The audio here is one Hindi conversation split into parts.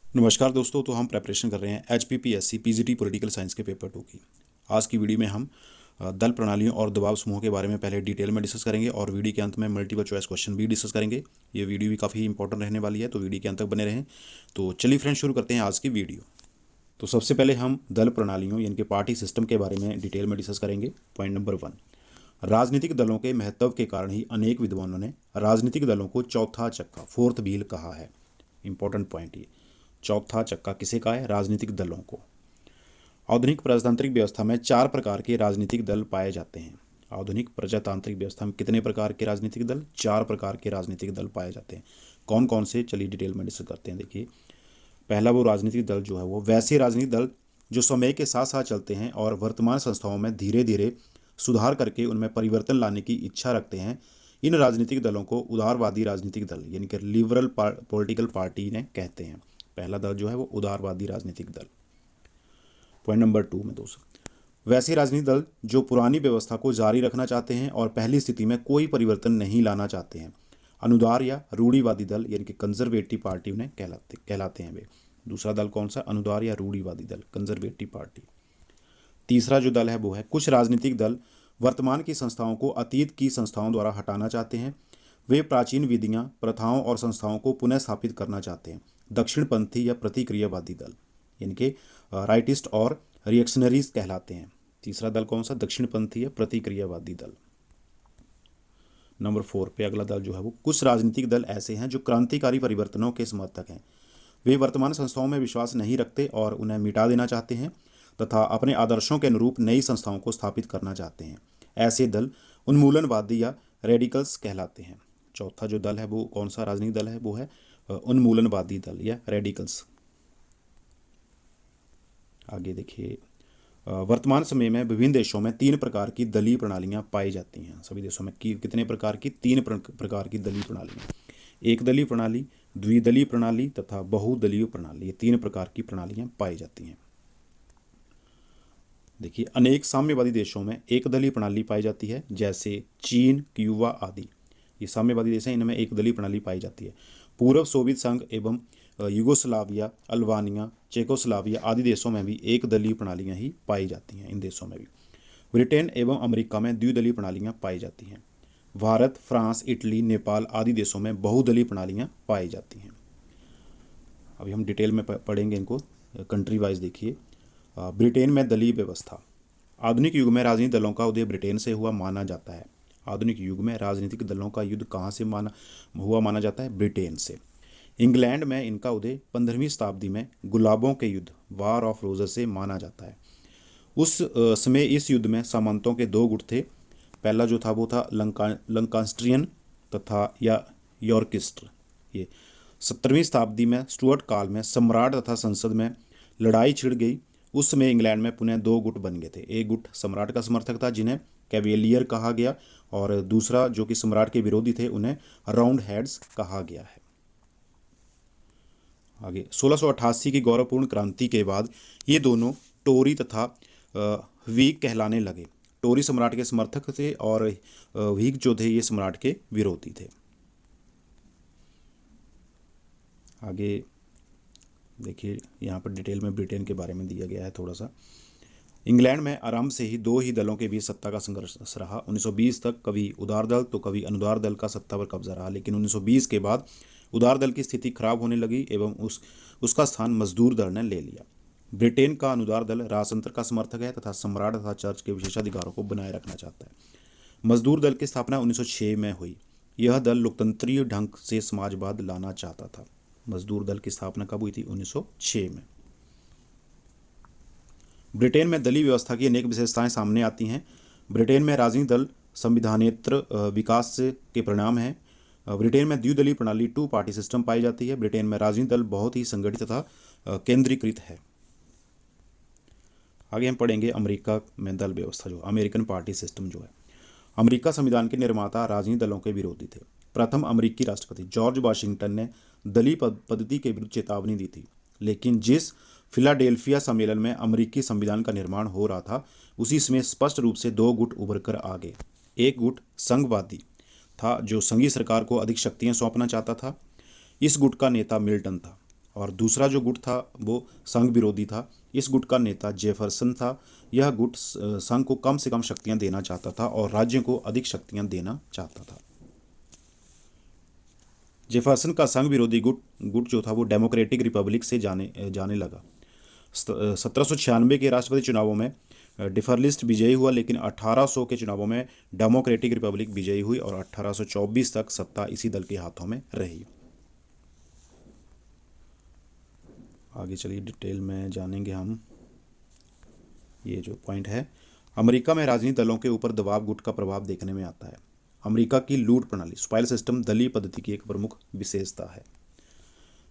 नमस्कार दोस्तों। तो हम प्रेपरेशन कर रहे हैं HPPSC PGT पॉलिटिकल साइंस के पेपर 2 की। आज की वीडियो में हम दल प्रणालियों और दबाव समूहों के बारे में पहले डिटेल में डिस्कस करेंगे और वीडियो के अंत में मल्टीपल चॉइस क्वेश्चन भी डिस्कस करेंगे। ये वीडियो भी काफ़ी इंपॉर्टेंट रहने वाली है, तो वीडियो के अंत तक बने रहें। तो चलिए फ्रेंड्स, शुरू करते हैं आज की वीडियो। तो सबसे पहले हम दल प्रणालियों यानी कि पार्टी सिस्टम के बारे में डिटेल में डिस्कस करेंगे। पॉइंट नंबर 1, राजनीतिक दलों के महत्व के कारण ही अनेक विद्वानों ने राजनीतिक दलों को चौथा चक्का, फोर्थ व्हील कहा है। इंपॉर्टेंट पॉइंट ये, चौथा चक्का किसे कहा है? राजनीतिक दलों को। आधुनिक प्रजातांत्रिक व्यवस्था में 4 प्रकार के राजनीतिक दल पाए जाते हैं। आधुनिक प्रजातांत्रिक व्यवस्था में कितने प्रकार के राजनीतिक दल? 4 प्रकार के राजनीतिक दल पाए जाते हैं। कौन कौन से, चलिए डिटेल में डिस्कस करते हैं। देखिए, पहला वो राजनीतिक दल जो है वो वैसे राजनीतिक दल जो समय के साथ साथ चलते हैं और वर्तमान संस्थाओं में धीरे धीरे सुधार करके उनमें परिवर्तन लाने की इच्छा रखते हैं। इन राजनीतिक दलों को उदारवादी राजनीतिक दल यानी कि लिबरल पॉलिटिकल पार्टी ने कहते हैं। पहला दल जो है वो उदारवादी राजनीतिक दल। पॉइंट नंबर 2 में दोस्तों, वैसे राजनीतिक दल जो पुरानी व्यवस्था को जारी रखना चाहते हैं और पहली स्थिति में कोई परिवर्तन नहीं लाना चाहते हैं। अनुदार या रूढ़िवादी दल यानी कि कंजर्वेटिव पार्टी उन्हें कहलाते हैं वे। दूसरा दल कौन सा? अनुदार या रूढ़िवादी दल, कंजर्वेटिव पार्टी। तीसरा जो दल है वो है, कुछ राजनीतिक दल वर्तमान की संस्थाओं को अतीत की संस्थाओं द्वारा हटाना चाहते हैं। वे प्राचीन विधियां, प्रथाओं और संस्थाओं को पुनः स्थापित करना चाहते हैं। दक्षिणपंथी या प्रतिक्रियावादी दल यानी कि राइटिस्ट और रिएक्शनरीज कहलाते हैं। तीसरा दल कौन सा? दक्षिणपंथी या प्रतिक्रियावादी दल। नंबर 4 पे अगला दल जो है वो, कुछ राजनीतिक दल ऐसे हैं जो क्रांतिकारी परिवर्तनों के समर्थक हैं। वे वर्तमान संस्थाओं में विश्वास नहीं रखते और उन्हें मिटा देना चाहते हैं तथा अपने आदर्शों के अनुरूप नई संस्थाओं को स्थापित करना चाहते हैं। ऐसे दल उन्मूलनवादी या रेडिकल्स कहलाते हैं। चौथा जो दल है वो कौन सा राजनीतिक दल है? वो है उन्मूलनवादी दल या रेडिकल्स। आगे देखिए, वर्तमान समय में विभिन्न देशों में 3 प्रकार की दलीय प्रणालियां पाई जाती हैं। सभी देशों में कितने प्रकार की? 3 प्रकार की दलीय प्रणालियां। एक दलीय प्रणाली, द्विदलीय प्रणाली तथा बहुदलीय प्रणाली, ये 3 प्रकार की प्रणालियां पाई जाती हैं। देखिए, अनेक साम्यवादी देशों में एक दलीय प्रणाली पाई जाती है, जैसे चीन, क्यूबा आदि। ये साम्यवादी देश हैं, इनमें एक दलीय प्रणाली पाई जाती है। पूर्व सोवियत संघ एवं युगोस्लाविया, अल्बानिया, चेकोस्लाविया आदि देशों में भी एक दलीय प्रणालियां ही पाई जाती हैं। इन देशों में भी। ब्रिटेन एवं अमेरिका में द्विदलीय प्रणालियां पाई जाती हैं। भारत, फ्रांस, इटली, नेपाल आदि देशों में बहुदलीय प्रणालियां पाई जाती हैं। अभी हम डिटेल में पढ़ेंगे इनको कंट्री वाइज। देखिए, ब्रिटेन में दलीय व्यवस्था। आधुनिक युग में राजनीतिक दलों का उदय ब्रिटेन से हुआ माना जाता है। आधुनिक युग में राजनीतिक दलों का युद्ध कहाँ से माना जाता है? ब्रिटेन से। इंग्लैंड में इनका उदय 15वीं शताब्दी में गुलाबों के युद्ध, वार ऑफ रोजेस से माना जाता है। उस समय इस युद्ध में सामंतों के 2 गुट थे। पहला जो था वो था लंकास्ट्रियन तथा या यॉर्किस्ट। ये 17वीं शताब्दी में स्टुअर्ट काल में सम्राट तथा संसद में लड़ाई छिड़ गई। उस समय इंग्लैंड में पुनः 2 गुट बन गए थे। एक गुट सम्राट का समर्थक था जिन्हें कैवेलियर कहा गया, और दूसरा जो कि सम्राट के विरोधी थे उन्हें राउंड हेड्स कहा गया है। आगे 1688 की गौरवपूर्ण क्रांति के बाद ये दोनों टोरी तथा व्हिग कहलाने लगे। टोरी सम्राट के समर्थक थे और व्हिग जो थे ये सम्राट के विरोधी थे। आगे देखिए, यहाँ पर डिटेल में ब्रिटेन के बारे में दिया गया है थोड़ा सा। इंग्लैंड में आरंभ से ही 2 ही दलों के बीच सत्ता का संघर्ष रहा। 1920 तक कभी उदार दल तो कभी अनुदार दल का सत्ता पर कब्जा रहा, लेकिन 1920 के बाद उदार दल की स्थिति खराब होने लगी एवं उसका स्थान मजदूर दल ने ले लिया। ब्रिटेन का अनुदार दल राजतंत्र का समर्थक है तथा सम्राट तथा चर्च के विशेषाधिकारों को बनाए रखना चाहता है। मजदूर दल की स्थापना 1906 में हुई। यह दल लोकतंत्रीय ढंग से समाजवाद लाना चाहता था। मजदूर दल की स्थापना कब हुई थी? 1906 में। ब्रिटेन में दलीय व्यवस्था की अनेक विशेषताएं सामने आती हैं। ब्रिटेन में राजनीतिक दल संविधानेतर विकास के परिणाम हैं। ब्रिटेन में द्विदलीय प्रणाली 2 पार्टी सिस्टम पाई जाती है। ब्रिटेन में राजनीतिक दल बहुत ही संगठित तथा केंद्रीकृत है। आगे हम पढ़ेंगे अमेरिका में दल व्यवस्था, जो अमेरिकन पार्टी सिस्टम जो है। अमेरिका संविधान के निर्माता राजनीतिक दलों के विरोधी थे। प्रथम अमेरिकी राष्ट्रपति जॉर्ज वाशिंगटन ने दलीय पद्धति के विरुद्ध चेतावनी दी थी, लेकिन जिस फिलाडेल्फिया सम्मेलन में अमेरिकी संविधान का निर्माण हो रहा था उसी समय स्पष्ट रूप से 2 गुट उभर कर आ गए। एक गुट संघवादी था जो संघीय सरकार को अधिक शक्तियां सौंपना चाहता था। इस गुट का नेता मिल्टन था और दूसरा जो गुट था वो संघ विरोधी था। इस गुट का नेता जेफरसन था। यह गुट संघ को कम से कम शक्तियां देना चाहता था और राज्यों को अधिक शक्तियां देना चाहता था। जेफरसन का संघ विरोधी गुट जो था वो डेमोक्रेटिक रिपब्लिक से जाने लगा। 1796 के राष्ट्रपति चुनावों में डिफरलिस्ट विजयी हुआ, लेकिन 1800 के चुनावों में डेमोक्रेटिक रिपब्लिक विजयी हुई और 1824 तक सत्ता इसी दल के हाथों में रही। आगे चलिए डिटेल में जानेंगे हम। ये जो पॉइंट है, अमेरिका में राजनीतिक दलों के ऊपर दबाव गुट का प्रभाव देखने में आता है। अमेरिका की लूट प्रणाली स्पाइल सिस्टम दलीय पद्धति की एक प्रमुख विशेषता है।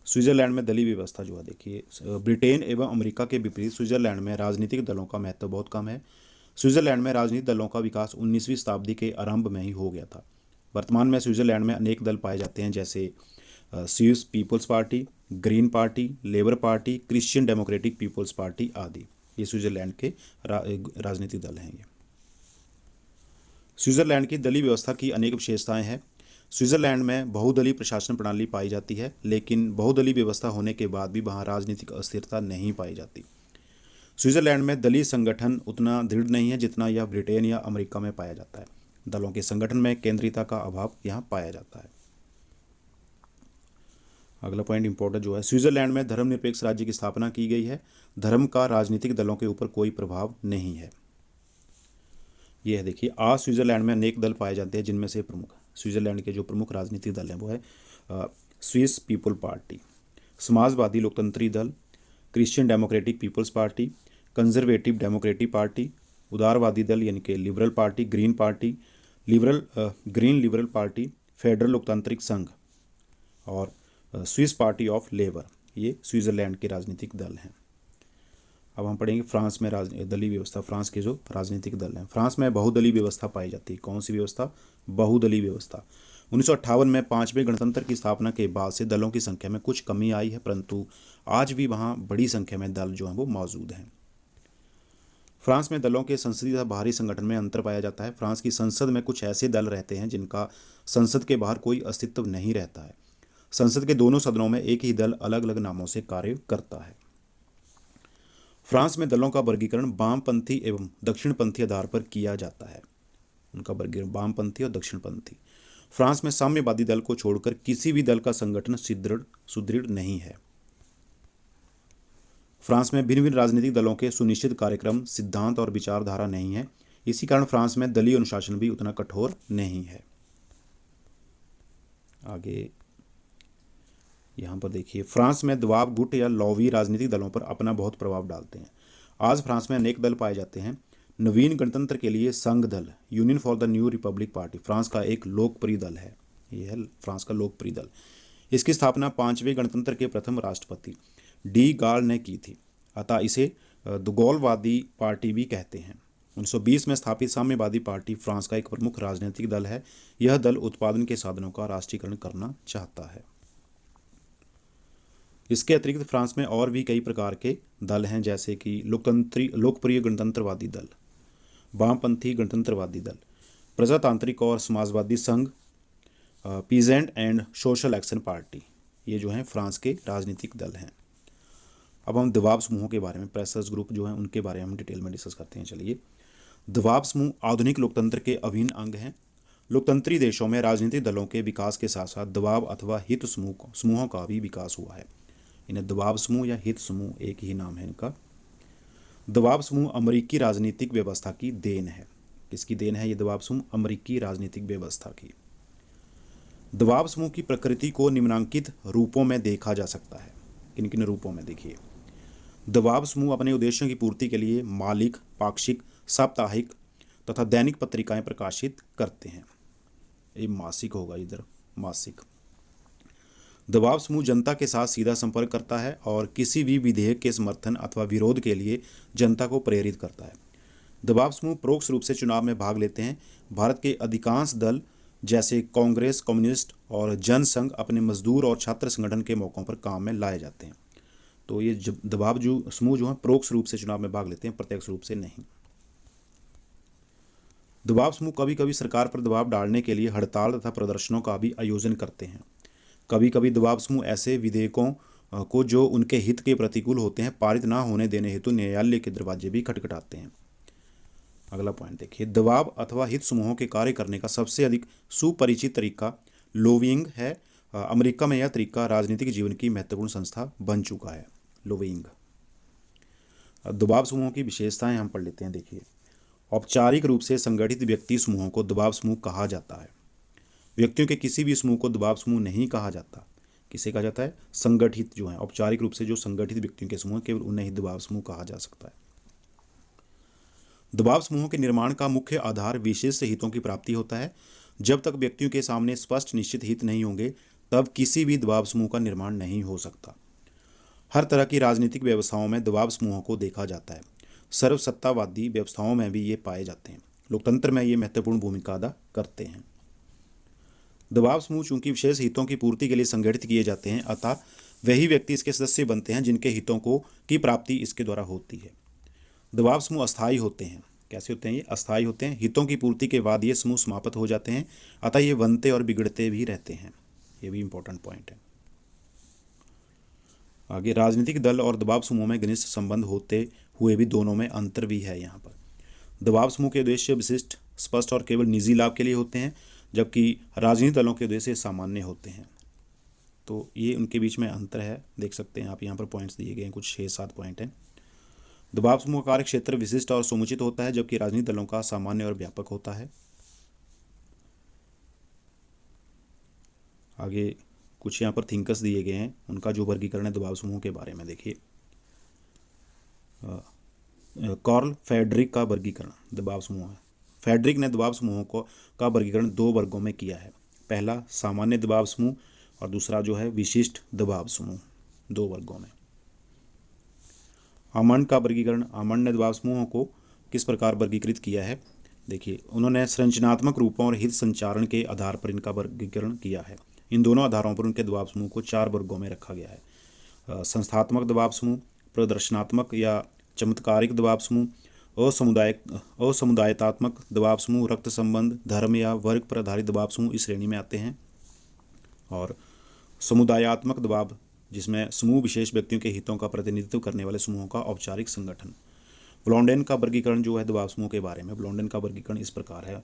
स्विट्जरलैंड में दलीय व्यवस्था जो है, देखिए ब्रिटेन एवं अमेरिका के विपरीत स्विट्जरलैंड में राजनीतिक दलों का महत्व बहुत कम है। स्विट्जरलैंड में राजनीतिक दलों का विकास 19वीं शताब्दी के आरंभ में ही हो गया था। वर्तमान में स्विट्जरलैंड में अनेक दल पाए जाते हैं, जैसे Swiss People's Party, Green Party, Labour Party, Christian Democratic People's Party आदि। ये स्विट्जरलैंड के राजनीतिक दल हैं। ये स्विट्जरलैंड की दलीय व्यवस्था की अनेक विशेषताएं हैं। स्विट्जरलैंड में बहुदलीय प्रशासन प्रणाली पाई जाती है, लेकिन बहुदलीय व्यवस्था होने के बाद भी वहाँ राजनीतिक अस्थिरता नहीं पाई जाती। स्विट्जरलैंड में दलीय संगठन उतना दृढ़ नहीं है जितना यह ब्रिटेन या अमेरिका में पाया जाता है। दलों के संगठन में केंद्रीयता का अभाव यहाँ पाया जाता है। अगला पॉइंट इंपॉर्टेंट जो है, स्विट्जरलैंड में धर्मनिरपेक्ष राज्य की स्थापना की गई है। धर्म का राजनीतिक दलों के ऊपर कोई प्रभाव नहीं है। ये है, देखिए आज स्विट्जरलैंड में अनेक दल पाए जाते हैं, जिनमें से प्रमुख स्विट्जरलैंड के जो प्रमुख राजनीतिक दल हैं वो है स्विस पीपल पार्टी, समाजवादी लोकतंत्री दल, Christian Democratic People's Party, Conservative Democratic Party, उदारवादी दल यानी कि Liberal Party, Green Party, Green Liberal Party, Federal लोकतांत्रिक संघ और स्विस पार्टी ऑफ लेबर। ये स्विट्जरलैंड के राजनीतिक दल हैं। अब हम पढ़ेंगे फ्रांस में दलीय व्यवस्था। फ्रांस के जो राजनीतिक दल हैं, फ्रांस में बहुदलीय व्यवस्था पाई जाती है। कौन सी व्यवस्था? बहुदलीय व्यवस्था। 1958 में 5वें गणतंत्र की स्थापना के बाद से दलों की संख्या में कुछ कमी आई है, परंतु आज भी वहाँ बड़ी संख्या में दल जो हैं वो मौजूद हैं। फ्रांस में दलों के संसदीय तथा बाहरी संगठन में अंतर पाया जाता है। फ्रांस की संसद में कुछ ऐसे दल रहते हैं जिनका संसद के बाहर कोई अस्तित्व नहीं रहता है। संसद के दोनों सदनों में एक ही दल अलग अलग नामों से कार्य करता है। फ्रांस में दलों का वर्गीकरण वामपंथी एवं दक्षिणपंथी आधार पर किया जाता है। उनका वर्गीकरण वामपंथी और दक्षिणपंथी। फ्रांस में साम्यवादी दल को छोड़कर किसी भी दल का संगठन सुदृढ़ नहीं है। फ्रांस में भिन्न भिन्न राजनीतिक दलों के सुनिश्चित कार्यक्रम, सिद्धांत और विचारधारा नहीं है। इसी कारण फ्रांस में दलीय अनुशासन भी उतना कठोर नहीं है। आगे यहाँ पर देखिए, फ्रांस में दबाव गुट या लॉबी राजनीतिक दलों पर अपना बहुत प्रभाव डालते हैं। आज फ्रांस में अनेक दल पाए जाते हैं। नवीन गणतंत्र के लिए संघ दल, union for the new Republic party, France का एक लोकप्रिय दल है। यह है फ्रांस का लोकप्रिय दल। इसकी स्थापना 5वें गणतंत्र के प्रथम राष्ट्रपति डी गाल ने की थी, अतः इसे दुगोलवादी पार्टी भी कहते हैं। 1920 में स्थापित साम्यवादी पार्टी फ्रांस का एक प्रमुख राजनीतिक दल है। यह दल उत्पादन के साधनों का राष्ट्रीयकरण करना चाहता है। इसके अतिरिक्त फ्रांस में और भी कई प्रकार के दल हैं, जैसे कि लोकप्रिय गणतंत्रवादी दल, वामपंथी गणतंत्रवादी दल, प्रजातांत्रिक और समाजवादी संघ, peasant and social action party. ये जो हैं फ्रांस के राजनीतिक दल हैं। अब हम दबाव समूहों के बारे में, प्रेशर्स ग्रुप जो हैं उनके बारे में हम डिटेल में डिस्कस करते हैं। चलिए, दबाव समूह आधुनिक लोकतंत्र के अभिन्न अंग हैं। लोकतंत्री देशों में राजनीतिक दलों के विकास के साथ साथ दबाव अथवा हित समूहों का भी विकास हुआ है। इन्हें दबाव समूह या हित समूह, एक ही नाम है इनका। दबाव समूह अमेरिकी राजनीतिक व्यवस्था की देन है। किसकी देन है ये दबाव समूह? अमेरिकी राजनीतिक व्यवस्था की। दबाव समूह की प्रकृति को निम्नलिखित रूपों में देखा जा सकता है। किन किन रूपों में? देखिए, दबाव समूह अपने उद्देश्यों की पूर्ति के लिए मासिक, पाक्षिक, साप्ताहिक तथा दैनिक पत्रिकाएं प्रकाशित करते हैं। ये मासिक होगा, इधर मासिक। दबाव समूह जनता के साथ सीधा संपर्क करता है और किसी भी विधेयक के समर्थन अथवा विरोध के लिए जनता को प्रेरित करता है। दबाव समूह परोक्ष रूप से चुनाव में भाग लेते हैं। भारत के अधिकांश दल जैसे कांग्रेस, कम्युनिस्ट और जनसंघ अपने मजदूर और छात्र संगठन के मौकों पर काम में लाए जाते हैं। तो ये दबाव समूह जो है परोक्ष रूप से चुनाव में भाग लेते हैं, प्रत्यक्ष रूप से नहीं। दबाव समूह कभी कभी सरकार पर दबाव डालने के लिए हड़ताल तथा प्रदर्शनों का भी आयोजन करते हैं। कभी कभी दबाव समूह ऐसे विधेयकों को जो उनके हित के प्रतिकूल होते हैं पारित ना होने देने हेतु न्यायालय के दरवाजे भी खटखटाते हैं। अगला पॉइंट देखिए, दबाव अथवा हित समूहों के कार्य करने का सबसे अधिक सुपरिचित तरीका लोबिंग है। अमेरिका में यह तरीका राजनीतिक जीवन की महत्वपूर्ण संस्था बन चुका है, लोबिंग। दबाव समूहों की विशेषताएं हम पढ़ लेते हैं। देखिए, औपचारिक रूप से संगठित व्यक्ति समूहों को दबाव समूह कहा जाता है। व्यक्तियों के किसी भी समूह को दबाव समूह नहीं कहा जाता। किसे कहा जाता है? संगठित जो है, औपचारिक रूप से जो संगठित व्यक्तियों के समूह, केवल उन्हें ही दबाव समूह कहा जा सकता है। दबाव समूहों के निर्माण का मुख्य आधार विशेष हितों की प्राप्ति होता है। जब तक व्यक्तियों के सामने स्पष्ट निश्चित हित नहीं होंगे तब किसी भी दबाव समूह का निर्माण नहीं हो सकता। हर तरह की राजनीतिक व्यवस्थाओं में दबाव समूहों को देखा जाता है। सर्वसत्तावादी व्यवस्थाओं में भी ये पाए जाते हैं। लोकतंत्र में ये महत्वपूर्ण भूमिका अदा करते हैं। दबाव समूह चूंकि विशेष हितों की पूर्ति के लिए संगठित किए जाते हैं, अतः वही व्यक्ति इसके सदस्य बनते हैं जिनके हितों की प्राप्ति इसके द्वारा होती है। दबाव समूह अस्थायी होते हैं। कैसे होते हैं ये? अस्थायी होते हैं। हितों की पूर्ति के बाद ये समूह समाप्त हो जाते हैं, अतः ये बनते और बिगड़ते भी रहते हैं। ये भी इंपॉर्टेंट पॉइंट है। आगे, राजनीतिक दल और दबाव समूह में घनिष्ठ संबंध होते हुए भी दोनों में अंतर भी है। यहाँ पर दबाव समूह के उद्देश्य विशिष्ट, स्पष्ट और केवल निजी लाभ के लिए होते हैं, जबकि राजनीतिक दलों के उद्देश्य सामान्य होते हैं। तो ये उनके बीच में अंतर है। देख सकते हैं आप, यहाँ पर पॉइंट्स दिए गए हैं, कुछ 6-7 पॉइंट हैं। दबाव समूह का कार्य क्षेत्र विशिष्ट और समुचित होता है, जबकि राजनीतिक दलों का सामान्य और व्यापक होता है। आगे कुछ यहाँ पर थिंकर्स दिए गए हैं, उनका जो वर्गीकरण है दबाव समूह के बारे में देखिए। कार्ल फेडरिक का वर्गीकरण दबाव समूह है। फेडरिक ने दबाव समूहों का वर्गीकरण 2 वर्गों में किया है। पहला सामान्य दबाव समूह और दूसरा जो है विशिष्ट दबाव समूह, 2 वर्गों में। आमंड का वर्गीकरण, आमंड ने दबाव समूहों को किस प्रकार वर्गीकृत किया है? देखिए, उन्होंने संरचनात्मक रूपों और हित संचारण के आधार पर इनका वर्गीकरण किया है। इन दोनों आधारों पर उनके दबाव समूह को 4 वर्गों में रखा गया है। संस्थात्मक दबाव समूह, प्रदर्शनात्मक या चमत्कारिक दबाव समूह, असमुदायतात्मक दबाव समूह, रक्त संबंध, धर्म या वर्ग पर आधारित दबाव समूह इस श्रेणी में आते हैं। और समुदायात्मक दबाव, जिसमें समूह विशेष व्यक्तियों के हितों का प्रतिनिधित्व करने वाले समूहों का औपचारिक संगठन। ब्लॉन्डेन का वर्गीकरण जो है दबाव समूह के बारे में, ब्लॉन्डेन का वर्गीकरण इस प्रकार है।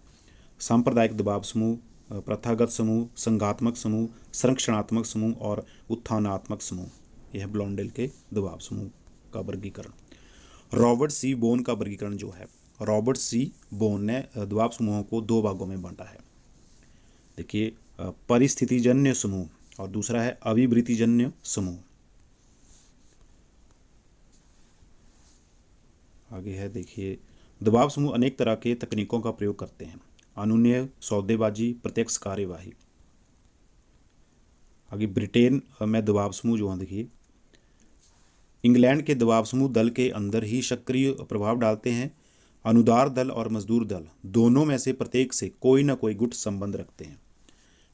सांप्रदायिक दबाव समूह, प्रथागत समूह, संघात्मक समूह, संरक्षणात्मक समूह और उत्थानात्मक समूह। यह है ब्लॉन्डेल के दबाव समूह का वर्गीकरण। रॉबर्ट सी बोन का वर्गीकरण जो है, रॉबर्ट सी बोन ने दबाव समूहों को 2 भागों में बांटा है। देखिए, परिस्थितिजन्य समूह और दूसरा है अभिवृत्तिजन्य समूह। आगे है देखिए, दबाव समूह अनेक तरह के तकनीकों का प्रयोग करते हैं। अनुनय, सौदेबाजी, प्रत्यक्ष कार्यवाही। आगे ब्रिटेन में दबाव समूह जो है, देखिए इंग्लैंड के दबाव समूह दल के अंदर ही सक्रिय प्रभाव डालते हैं। अनुदार दल और मजदूर दल दोनों में से प्रत्येक से कोई ना कोई गुट संबंध रखते हैं।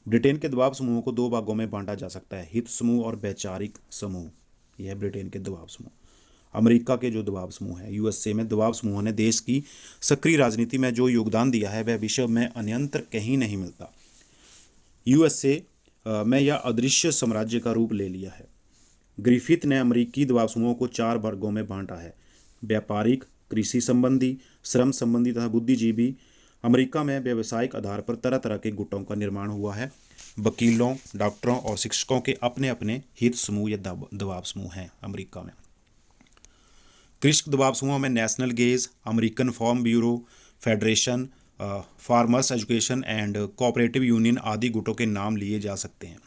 ब्रिटेन के दबाव समूहों को 2 भागों में बांटा जा सकता है, हित समूह और वैचारिक समूह। यह है ब्रिटेन के दबाव समूह। अमेरिका के जो दबाव समूह है, यूएसए में दबाव समूहों ने देश की सक्रिय राजनीति में जो योगदान दिया है वह विश्व में अन्यत्र कहीं नहीं मिलता। यूएसए में यह अदृश्य साम्राज्य का रूप ले लिया है। ग्रिफिथ ने अमेरिकी दबाव समूहों को 4 वर्गों में बांटा है, व्यापारिक, कृषि संबंधी, श्रम संबंधी तथा बुद्धिजीवी। अमेरिका में व्यावसायिक आधार पर तरह तरह के गुटों का निर्माण हुआ है। वकीलों, डॉक्टरों और शिक्षकों के अपने अपने हित समूह या दबाव समूह हैं अमेरिका में। कृषि दबाव समूहों में National Grange, American Farm Bureau, Federation, Farmers Education and Cooperative Union आदि गुटों के नाम लिए जा सकते हैं।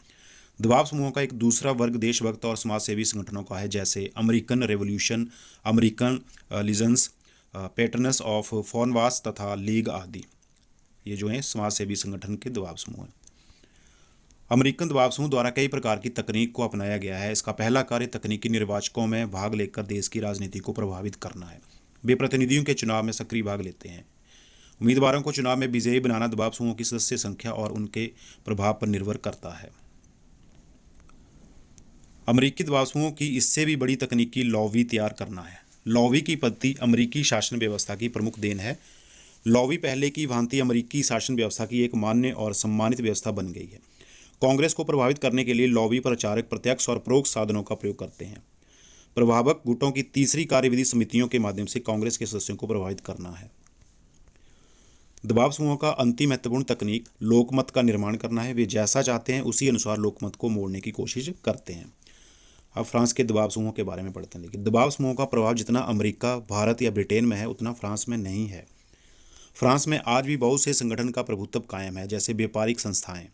दबाव समूहों का एक दूसरा वर्ग देशभक्त और समाजसेवी संगठनों का है, जैसे American revolution, American legions, patterns of फॉर्नवास तथा लीग आदि। ये जो हैं समाजसेवी संगठन के दबाव समूह हैं। अमेरिकन दबाव समूह द्वारा कई प्रकार की तकनीक को अपनाया गया है। इसका पहला कार्य तकनीकी निर्वाचकों में भाग लेकर देश की राजनीति को प्रभावित करना है। वे प्रतिनिधियों के चुनाव में सक्रिय भाग लेते हैं। उम्मीदवारों को चुनाव में विजयी बनाना दबाव समूहों की सदस्य संख्या और उनके प्रभाव पर निर्भर करता है। अमेरिकी दबाव समूहों की इससे भी बड़ी तकनीकी लॉबी तैयार करना है। लॉबी की पद्धति अमेरिकी शासन व्यवस्था की प्रमुख देन है। लॉबी पहले की भांति अमेरिकी शासन व्यवस्था की एक मान्य और सम्मानित व्यवस्था बन गई है। कांग्रेस को प्रभावित करने के लिए लॉबी, प्रचारक, प्रत्यक्ष और परोक्ष साधनों का प्रयोग करते हैं। प्रभावक गुटों की तीसरी कार्यविधि समितियों के माध्यम से कांग्रेस के सदस्यों को प्रभावित करना है। दबाव समूहों का अंतिम महत्वपूर्ण तकनीक लोकमत का निर्माण करना है। वे जैसा चाहते हैं उसी अनुसार लोकमत को मोड़ने की कोशिश करते हैं। अब फ्रांस के दबाव समूहों के बारे में पढ़ते हैं। लेकिन दबाव समूहों का प्रभाव जितना अमेरिका, भारत या ब्रिटेन में है उतना फ्रांस में नहीं है। फ्रांस में आज भी बहुत से संगठन का प्रभुत्व कायम है, जैसे व्यापारिक संस्थाएं,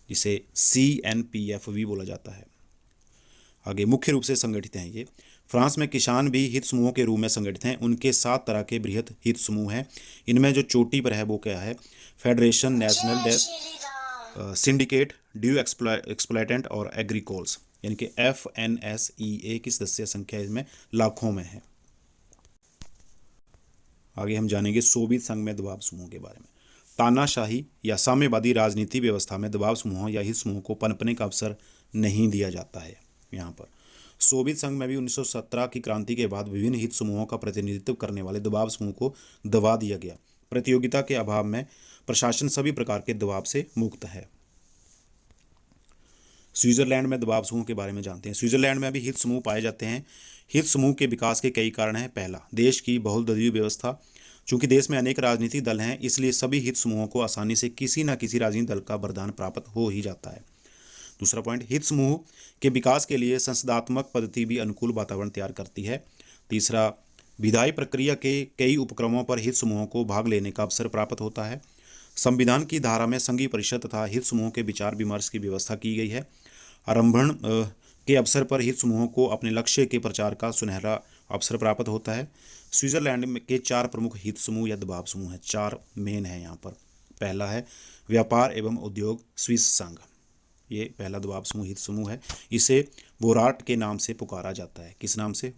जिसे CNPF भी बोला जाता है। आगे मुख्य रूप से संगठित हैं ये। फ्रांस में किसान भी हित समूहों के रूप में संगठित हैं। उनके 7 तरह के बृहत हित समूह हैं। इनमें जो चोटी पर है वो क्या है? फेडरेशन, नेशनल, सिंडिकेट, ड्यू एक्सप्लॉइटेंट और एग्रीकोल्स, यानी कि FNSEA की सदस्य संख्या इसमें लाखों में है। आगे हम जानेंगे सोवियत संघ में दबाव समूहों के बारे में। तानाशाही या साम्यवादी राजनीति व्यवस्था में दबाव समूहों या हित समूहों को पनपने का अवसर नहीं दिया जाता है। यहाँ पर सोवियत संघ में भी 1917 की क्रांति के बाद विभिन्न हित समूहों का प्रतिनिधित्व करने वाले दबाव समूह को दबा दिया गया। प्रतियोगिता के अभाव में प्रशासन सभी प्रकार के दबाव से मुक्त है। स्विट्जरलैंड में दबाव समूह के बारे में जानते हैं। स्विट्जरलैंड में भी हित समूह पाए जाते हैं। हित समूह के विकास के कई कारण हैं। पहला, देश की बहुदलीय व्यवस्था। चूंकि देश में अनेक राजनीतिक दल हैं, इसलिए सभी हित समूहों को आसानी से किसी न किसी राजनीतिक दल का वरदान प्राप्त हो ही जाता है। दूसरा पॉइंट, हित समूह के विकास के लिए संसदात्मक पद्धति भी अनुकूल वातावरण तैयार करती है। तीसरा, विधायी प्रक्रिया के कई उपक्रमों पर हित समूहों को भाग लेने का अवसर प्राप्त होता है। संविधान की धारा में संघीय परिषद तथा हित समूहों के विचार विमर्श की व्यवस्था की गई है। आरंभण के अवसर पर हित समूहों को अपने लक्ष्य के प्रचार का सुनहरा अवसर प्राप्त होता है। स्विट्जरलैंड के 4 प्रमुख हित समूह या दबाव समूह हैं। 4 मेन हैं यहाँ पर। पहला है व्यापार एवं उद्योग स्विस संघ। ये पहला दबाव समूह हित समूह है। इसे वोराट के नाम से पुकारा जाता है। किस नाम से?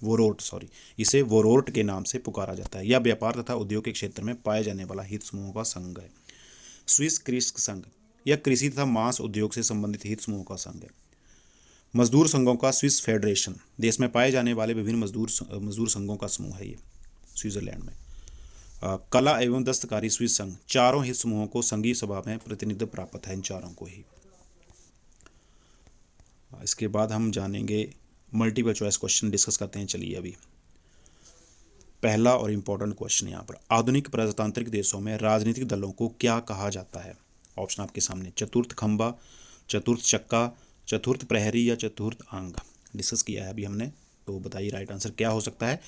वोरोट इसे वोरोट के नाम से पुकारा जाता है। यह व्यापार तथा उद्योग के क्षेत्र में पाए जाने वाला हित समूहों का संघ है। स्विस कृषक संघ, यह कृषि तथा मांस उद्योग से संबंधित हित समूहों का संघ है। मजदूर संघों का स्विस फेडरेशन, देश में पाए जाने वाले विभिन्न मजदूर संघों का समूह है ये स्विट्जरलैंड में। कला एवं दस्तकारी स्विस संघ, चारों हित समूहों को संघीय सभा में प्रतिनिधित्व प्राप्त है, इन चारों को ही। इसके बाद हम जानेंगे मल्टीपल चॉइस क्वेश्चन डिस्कस करते हैं। चलिए अभी पहला और इम्पोर्टेंट क्वेश्चन यहाँ पर, आधुनिक प्रजातांत्रिक देशों में राजनीतिक दलों को क्या कहा जाता है? ऑप्शन आपके सामने, चतुर्थ खंबा, चतुर्थ चक्का, चतुर्थ प्रहरी या चतुर्थ अंग। डिस्कस किया है अभी हमने, तो बताइए राइट आंसर क्या हो सकता है?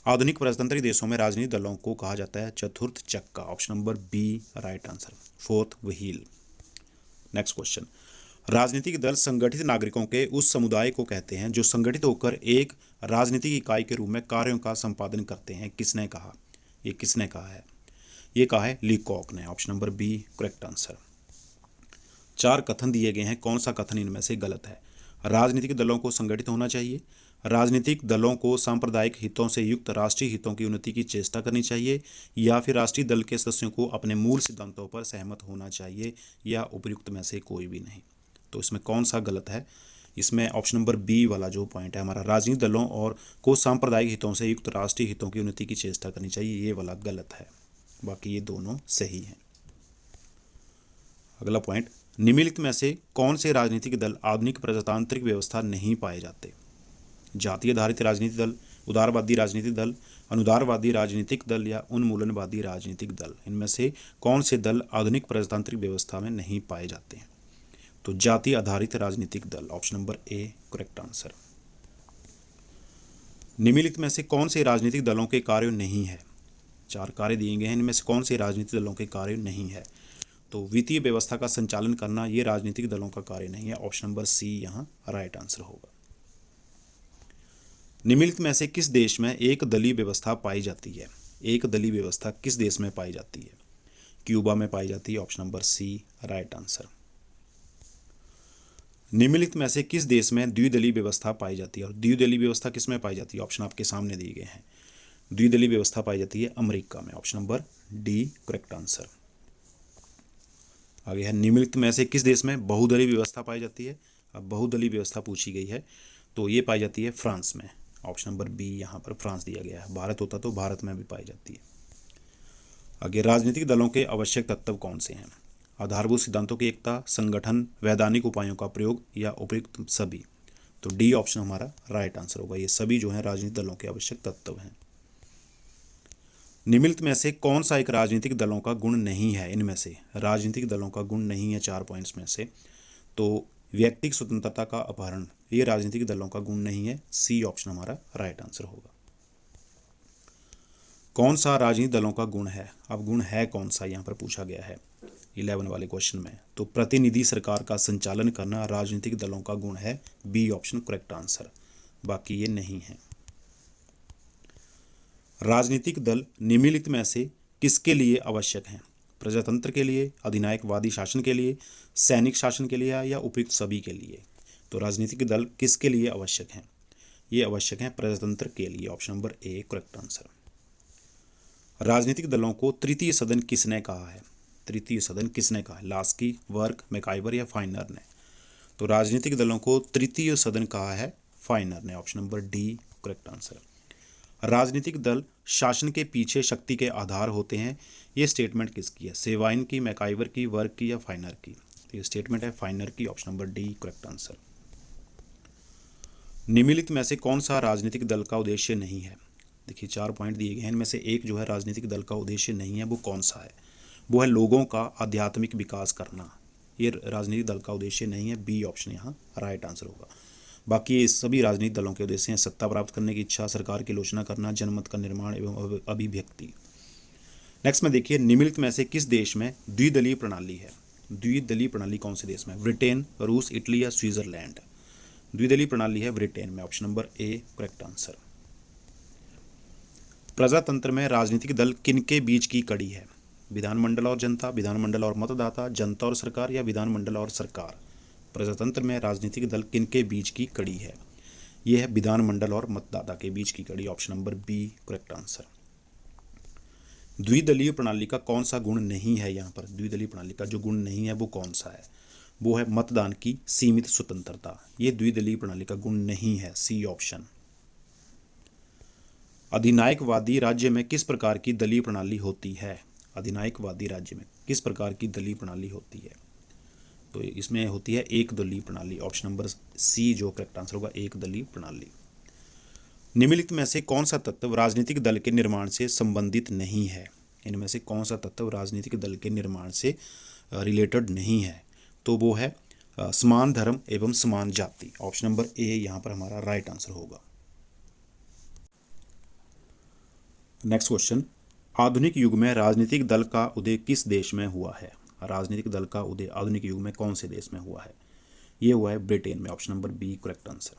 आधुनिक प्रजातांत्रिक देशों में राजनीतिक दलों को कहा जाता है चतुर्थ चक्का। Option number B right answer, fourth wheel. Next question, राजनीतिक दल संगठित नागरिकों के उस समुदाय को कहते हैं जो संगठित होकर एक राजनीतिक इकाई के रूप में कार्यों का संपादन करते हैं। किसने कहा? ये किसने कहा है? ये कहा है लीकॉक ने। Option number B correct answer. 4 कथन दिए गए हैं, कौन सा कथन इनमें से गलत है? राजनीतिक दलों को संगठित होना चाहिए, राजनीतिक दलों को सांप्रदायिक हितों से युक्त राष्ट्रीय हितों की उन्नति की चेष्टा करनी चाहिए, या फिर राष्ट्रीय दल के सदस्यों को अपने मूल सिद्धांतों पर सहमत होना चाहिए, या उपयुक्त में से कोई भी नहीं। तो इसमें कौन सा गलत है? इसमें ऑप्शन नंबर बी वाला जो पॉइंट है हमारा, राजनीतिक दलों और को सांप्रदायिक हितों से युक्त राष्ट्रीय हितों की उन्नति की चेष्टा करनी चाहिए, ये वाला गलत है। बाकी ये दोनों सही हैं। अगला पॉइंट, निम्नलिखित में से कौन से राजनीतिक दल आधुनिक प्रजातांत्रिक व्यवस्था नहीं पाए जाते? जातीय आधारित राजनीतिक दल, उदारवादी राजनीतिक दल, अनुदारवादी राजनीतिक दल या उन्मूलनवादी राजनीतिक दल। इनमें से कौन से दल आधुनिक प्रजातांत्रिक व्यवस्था में नहीं पाए जाते हैं? तो जातीय आधारित राजनीतिक दल, option number A correct answer. निम्नलिखित में से कौन से राजनीतिक दलों के कार्य नहीं है? 4 कार्य दिए गए हैं, इनमें से कौन से राजनीतिक दलों के कार्य नहीं है? तो वित्तीय व्यवस्था का संचालन करना ये राजनीतिक दलों का कार्य नहीं है। ऑप्शन नंबर सी यहाँ राइट आंसर होगा। निम्नलिखित में से किस देश में एक दलीय व्यवस्था पाई जाती है? एक दलीय व्यवस्था किस देश में पाई जाती है? क्यूबा में पाई जाती है। Option number C right answer. निम्नलिखित में से किस देश में द्विदलीय व्यवस्था पाई जाती है? और द्विदलीय व्यवस्था किस में पाई जाती है? ऑप्शन आपके सामने दिए गए हैं। द्विदलीय व्यवस्था पाई जाती है अमेरिका में। Option number D correct answer. आगे है, निम्नलिखित में से किस देश में बहुदलीय व्यवस्था पाई जाती है? अब बहुदलीय व्यवस्था पूछी गई है, तो ये पाई जाती है फ्रांस में। ऑप्शन नंबर बी यहाँ पर फ्रांस दिया गया है। भारत होता तो भारत में भी पाई जाती है। आगे, राजनीतिक दलों के आवश्यक तत्व कौन से हैं? आधारभूत सिद्धांतों की एकता, संगठन, वैधानिक उपायों का प्रयोग या उपयुक्त सभी। तो डी ऑप्शन हमारा राइट आंसर होगा। ये सभी जो है राजनीतिक दलों के आवश्यक तत्व हैं। निम्नलिखित में से कौन सा एक राजनीतिक दलों का गुण नहीं है? इनमें से राजनीतिक दलों का गुण नहीं है 4 पॉइंट्स में से। तो व्यक्तिगत स्वतंत्रता का अपहरण, ये राजनीतिक दलों का गुण नहीं है। सी ऑप्शन हमारा राइट आंसर होगा। कौन सा राजनीतिक दलों का गुण है? अब गुण है कौन सा यहाँ पर पूछा गया है 11 वाले क्वेश्चन में। तो प्रतिनिधि सरकार का संचालन करना राजनीतिक दलों का गुण है। बी ऑप्शन करेक्ट आंसर, बाकी ये नहीं है। राजनीतिक दल निम्नलिखित में से किसके लिए आवश्यक हैं? प्रजातंत्र के लिए, अधिनायकवादी शासन के लिए, सैनिक शासन के लिए या उपयुक्त सभी के लिए? तो राजनीतिक दल किसके लिए आवश्यक हैं? ये आवश्यक हैं प्रजातंत्र के लिए। Option number A correct answer. राजनीतिक दलों को तृतीय सदन किसने कहा है? तृतीय सदन किसने कहा है? लास्की, वर्क, मैकाइवर या फाइनर ने? तो राजनीतिक दलों को तृतीय सदन कहा है फाइनर ने। Option number D correct answer. राजनीतिक दल शासन के पीछे शक्ति के आधार होते हैं, ये स्टेटमेंट किसकी है? सेवाइन की, मैकाइवर की, वर्क की या फाइनर की? तो ये स्टेटमेंट है फाइनर की। Option number D correct answer. निम्नलिखित में से कौन सा राजनीतिक दल का उद्देश्य नहीं है? देखिए 4 पॉइंट दिए गए हैं, इनमें से एक जो है राजनीतिक दल का उद्देश्य नहीं है, वो कौन सा है? वो है लोगों का आध्यात्मिक विकास करना। ये राजनीतिक दल का उद्देश्य नहीं है। बी ऑप्शन यहाँ राइट आंसर होगा। बाकी ये सभी राजनीतिक दलों के उद्देश्य हैं सत्ता प्राप्त करने की इच्छा, सरकार की आलोचना करना, जनमत का निर्माण एवं अभिव्यक्ति। नेक्स्ट में देखिए निम्नलिखित में से किस देश में द्विदलीय प्रणाली है? द्विदलीय प्रणाली कौन से देश में? ब्रिटेन, रूस, इटली या स्विट्जरलैंड? द्विदलीय प्रणाली है ब्रिटेन में। Option number A correct answer. प्रजातंत्र में राजनीतिक दल किनके बीच की कड़ी है? विधानमंडल और जनता, विधानमंडल और मतदाता, जनता और सरकार या विधानमंडल और सरकार? प्रजातंत्र में राजनीतिक दल किनके बीच की कड़ी है? यह है विधानमंडल और मतदाता के बीच की कड़ी। Option number B correct answer. द्विदलीय प्रणाली का कौन सा गुण नहीं है? यहाँ पर द्विदलीय प्रणाली का जो गुण नहीं है वो कौन सा है? वो है मतदान की सीमित स्वतंत्रता। ये द्विदलीय प्रणाली का गुण नहीं है। C option. अधिनायकवादी राज्य में किस प्रकार की दलीय प्रणाली होती है? अधिनायकवादी राज्य में किस प्रकार की दलीय प्रणाली होती है? तो इसमें होती है एक दलीय प्रणाली। ऑप्शन नंबर सी जो करेक्ट आंसर होगा, एक दलीय प्रणाली। निम्नलिखित में से कौन सा तत्व राजनीतिक दल के निर्माण से संबंधित नहीं है? इनमें से कौन सा तत्व राजनीतिक दल के निर्माण से रिलेटेड नहीं है? तो वो है समान धर्म एवं समान जाति। ऑप्शन नंबर ए यहाँ पर हमारा राइट आंसर होगा। नेक्स्ट क्वेश्चन, आधुनिक युग में राजनीतिक दल का उदय किस देश में हुआ है? राजनीतिक दल का उदय आधुनिक युग में कौन से देश में हुआ है? ये हुआ है ब्रिटेन में। Option number B correct answer.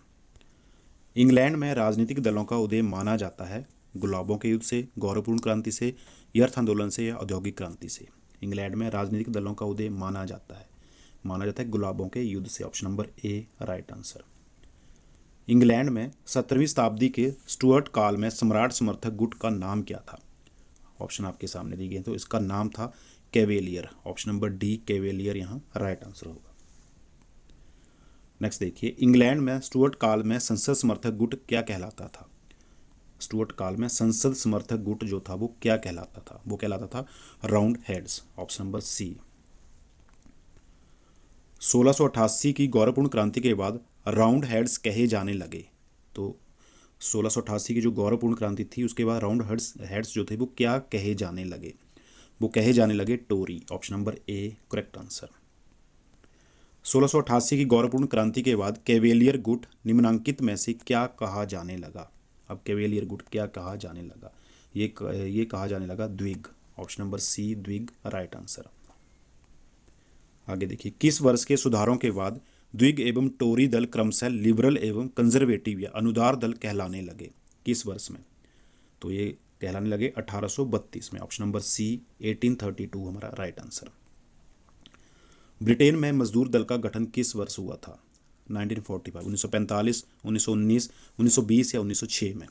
England में राजनीतिक दलों का उदय माना जाता है गुलाबों के युद्ध से, गौरवपूर्ण क्रांति से, अर्थ आंदोलन से या औद्योगिक क्रांति से? इंग्लैंड में राजनीतिक दलों का उदय माना जाता है गुलाबों के युद्ध से। ऑप्शन नंबर ए राइट आंसर। इंग्लैंड में 17वीं शताब्दी के स्टुअर्ट काल में सम्राट समर्थक गुट का नाम क्या था? ऑप्शन आपके सामने दी गए, तो इसका नाम था cavalier. Option number D cavalier यहाँ राइट आंसर होगा। नेक्स्ट देखिए, इंग्लैंड में स्टुअर्ट काल में संसद समर्थक गुट क्या कहलाता था? स्टुअर्ट काल में संसद समर्थक गुट जो था वो क्या कहलाता था? वो कहलाता था roundheads. Option number C. 1688 की गौरवपूर्ण क्रांति के बाद राउंड हेड्स कहे जाने लगे। तो 1688 की जो गौरवपूर्ण क्रांति थी उसके बाद राउंड हेड्स जो थे वो क्या कहे जाने लगे? वो कहे जाने लगे Tory. Option number A correct answer. 1688 की गौरवपूर्ण क्रांति के बाद कैवेलियर गुट निम्नांकित में से क्या कहा जाने लगा? अब कैवेलियर गुट क्या कहा जाने लगा? ये कहा जाने लगा द्विग। ऑप्शन नंबर सी द्विग राइट आंसर। आगे देखिए, किस वर्ष के सुधारों के बाद द्विग एवं टोरी दल क्रमशः लिबरल एवं कंजर्वेटिव या अनुदार दल कहलाने लगे? किस वर्ष में? तो ये कहलाने लगे 1832 में। ऑप्शन नंबर सी 1832 हमारा राइट आंसर। ब्रिटेन में मजदूर दल का गठन किस वर्ष हुआ था? 1945, 1945, 1919, 1920 या 1906 में?